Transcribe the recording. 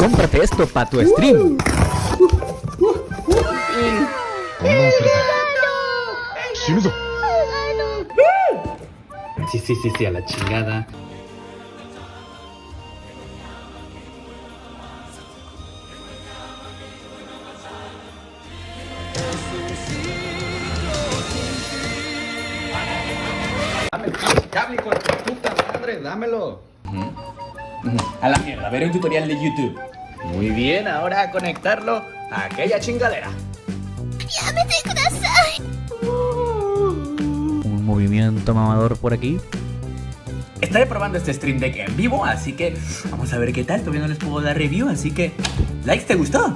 cómprate esto para tu stream. Sí, a la chingada. Dame el cable, hijo de tu puta madre, dámelo. A la mierda, veré un tutorial de YouTube. Muy bien, ahora a conectarlo a aquella chingadera. Un movimiento mamador por aquí. Estaré probando este Stream Deck en vivo, así que vamos a ver qué tal. Todavía no les puedo dar review, así que... ¿Likes te gustó?